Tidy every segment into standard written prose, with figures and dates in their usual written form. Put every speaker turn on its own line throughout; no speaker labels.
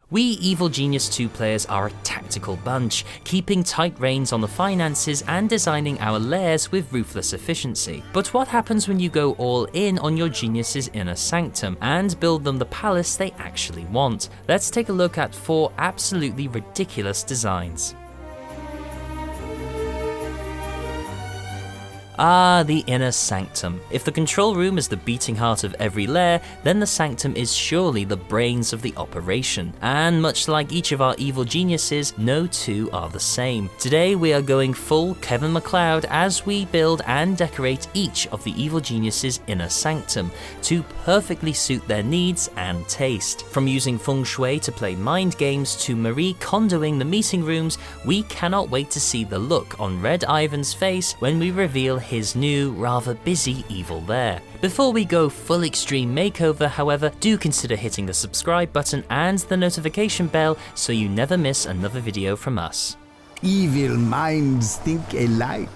We Evil Genius 2 players are a tactical bunch, keeping tight reins on the finances and designing our lairs with ruthless efficiency. But what happens when you go all in on your genius's inner sanctum and build them the palace they actually want? Let's take a look at 4 absolutely ridiculous designs. Ah, the inner sanctum. If the control room is the beating heart of every lair, then the sanctum is surely the brains of the operation. And much like each of our evil geniuses, no two are the same. Today we are going full Kevin MacLeod as we build and decorate each of the evil geniuses' inner sanctum to perfectly suit their needs and taste. From using feng shui to play mind games to Marie Kondo'ing the meeting rooms, we cannot wait to see the look on Red Ivan's face when we reveal his new, rather busy evil lair. Before we go full extreme makeover, however, do consider hitting the subscribe button and the notification bell so you never miss another video from us.
Evil minds think alike.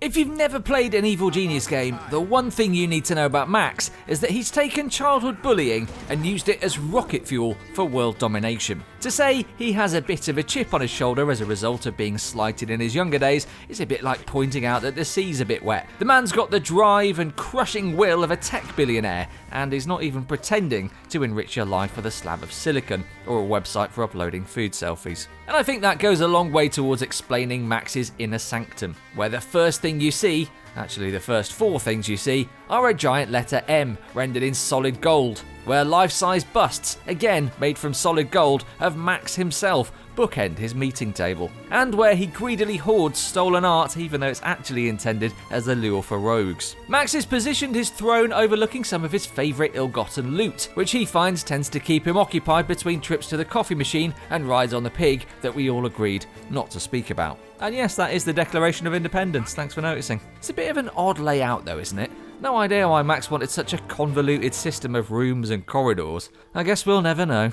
If you've never played an Evil Genius game, the one thing you need to know about Max is that he's taken childhood bullying and used it as rocket fuel for world domination. To say he has a bit of a chip on his shoulder as a result of being slighted in his younger days is a bit like pointing out that the sea's a bit wet. The man's got the drive and crushing will of a tech billionaire, and is not even pretending to enrich your life with a slab of silicon or a website for uploading food selfies. And I think that goes a long way towards explaining Max's inner sanctum, where the first thing you see, actually the first 4 things you see, are a giant letter M rendered in solid gold, where life-size busts, again made from solid gold, of Max himself bookend his meeting table, and where he greedily hoards stolen art even though it's actually intended as a lure for rogues. Max has positioned his throne overlooking some of his favourite ill-gotten loot, which he finds tends to keep him occupied between trips to the coffee machine and rides on the pig that we all agreed not to speak about. And yes, that is the Declaration of Independence, thanks for noticing. It's a bit of an odd layout though, isn't it? No idea why Max wanted such a convoluted system of rooms and corridors. I guess we'll never know.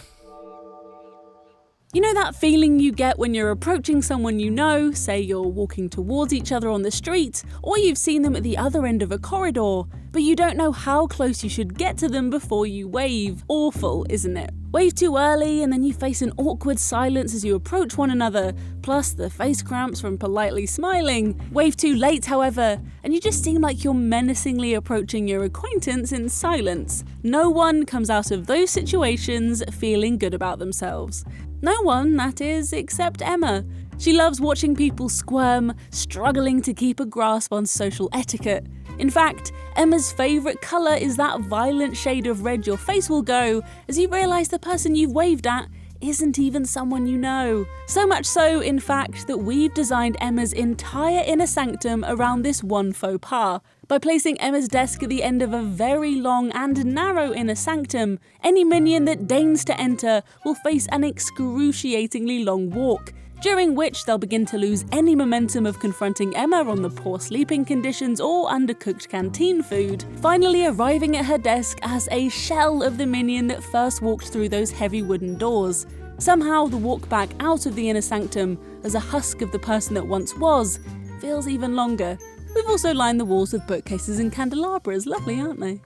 You know that feeling you get when you're approaching someone you know, say you're walking towards each other on the street, or you've seen them at the other end of a corridor, but you don't know how close you should get to them before you wave. Awful, isn't it? Wave too early and then you face an awkward silence as you approach one another, plus the face cramps from politely smiling. Wave too late, however, and you just seem like you're menacingly approaching your acquaintance in silence. No one comes out of those situations feeling good about themselves. No one, that is, except Emma. She loves watching people squirm, struggling to keep a grasp on social etiquette. In fact, Emma's favourite colour is that violent shade of red your face will go as you realise the person you've waved at isn't even someone you know. So much so, in fact, that we've designed Emma's entire inner sanctum around this one faux pas. By placing Emma's desk at the end of a very long and narrow inner sanctum, any minion that deigns to enter will face an excruciatingly long walk, during which they'll begin to lose any momentum of confronting Emma on the poor sleeping conditions or undercooked canteen food, finally arriving at her desk as a shell of the minion that first walked through those heavy wooden doors. Somehow the walk back out of the inner sanctum as a husk of the person that once was feels even longer. We've also lined the walls with bookcases and candelabras, lovely aren't they?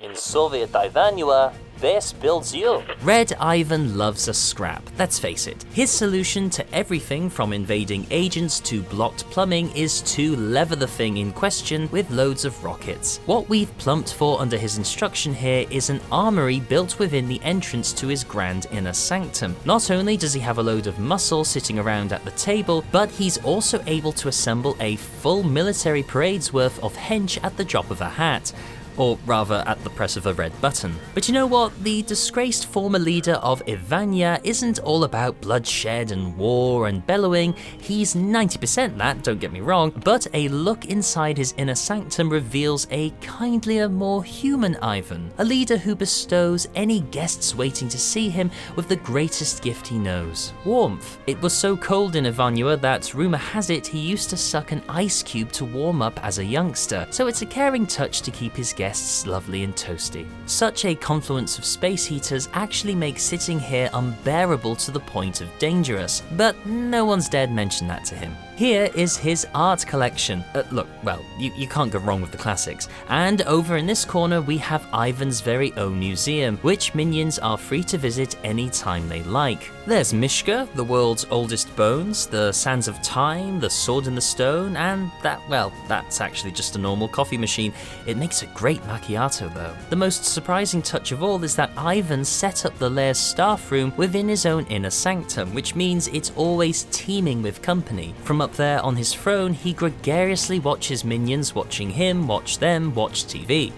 In Soviet Ivanua, this builds you. Red Ivan loves a scrap, let's face it. His solution to everything from invading agents to blocked plumbing is to lever the thing in question with loads of rockets. What we've plumped for under his instruction here is an armory built within the entrance to his grand inner sanctum. Not only does he have a load of muscle sitting around at the table, but he's also able to assemble a full military parade's worth of hench at the drop of a hat. Or rather, at the press of a red button. But you know what? The disgraced former leader of Ivania isn't all about bloodshed and war and bellowing. He's 90% that, don't get me wrong, but a look inside his inner sanctum reveals a kindlier, more human Ivan. A leader who bestows any guests waiting to see him with the greatest gift he knows: warmth. It was so cold in Ivanua that rumour has it he used to suck an ice cube to warm up as a youngster, so it's a caring touch to keep his guests guests lovely and toasty. Such a confluence of space heaters actually makes sitting here unbearable to the point of dangerous, but no one's dared mention that to him. Here is his art collection. Look, well, you can't go wrong with the classics. And over in this corner we have Ivan's very own museum, which minions are free to visit anytime they like. There's Mishka, the world's oldest bones, the sands of time, the sword in the stone, and that's actually just a normal coffee machine. It makes a great macchiato though. The most surprising touch of all is that Ivan set up the Lair's staff room within his own inner sanctum, which means it's always teeming with company. From up there on his throne, he gregariously watches minions watching him, watch them, watch TV.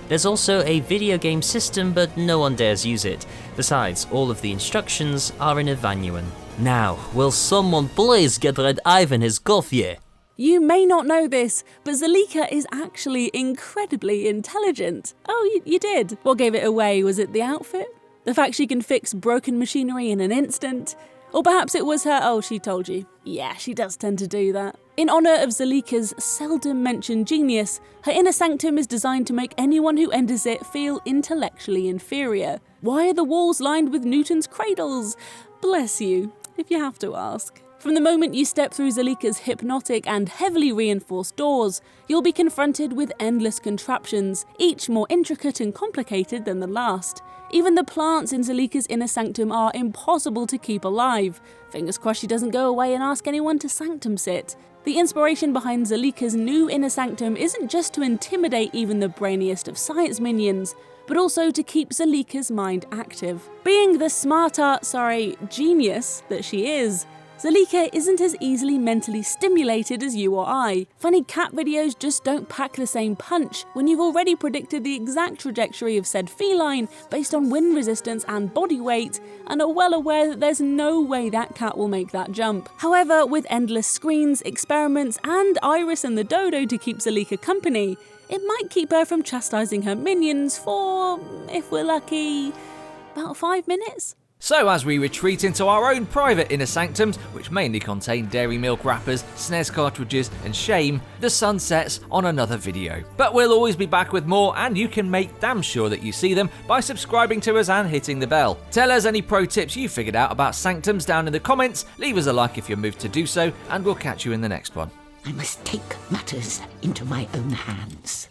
There's also a video game system, but no one dares use it. Besides, all of the instructions are in Ivanuan. Now, will someone please get Red Ivan his coffee?
You may not know this, but Zalika is actually incredibly intelligent. Oh, you did? What gave it away? Was it the outfit? The fact she can fix broken machinery in an instant? Or perhaps it was her, she told you. Yeah, she does tend to do that. In honour of Zalika's seldom mentioned genius, her inner sanctum is designed to make anyone who enters it feel intellectually inferior. Why are the walls lined with Newton's cradles? Bless you, if you have to ask. From the moment you step through Zalika's hypnotic and heavily reinforced doors, you'll be confronted with endless contraptions, each more intricate and complicated than the last. Even the plants in Zalika's inner sanctum are impossible to keep alive. Fingers crossed she doesn't go away and ask anyone to sanctum sit. The inspiration behind Zalika's new inner sanctum isn't just to intimidate even the brainiest of science minions, but also to keep Zalika's mind active. Being the genius that she is, Zalika isn't as easily mentally stimulated as you or I. Funny cat videos just don't pack the same punch when you've already predicted the exact trajectory of said feline based on wind resistance and body weight, and are well aware that there's no way that cat will make that jump. However, with endless screens, experiments, and Iris and the dodo to keep Zalika company, it might keep her from chastising her minions for, if we're lucky, about 5 minutes.
So as we retreat into our own private inner sanctums, which mainly contain dairy milk wrappers, SNES cartridges and shame, the sun sets on another video. But we'll always be back with more, and you can make damn sure that you see them by subscribing to us and hitting the bell. Tell us any pro tips you figured out about sanctums down in the comments, leave us a like if you're moved to do so, and we'll catch you in the next one.
I must take matters into my own hands.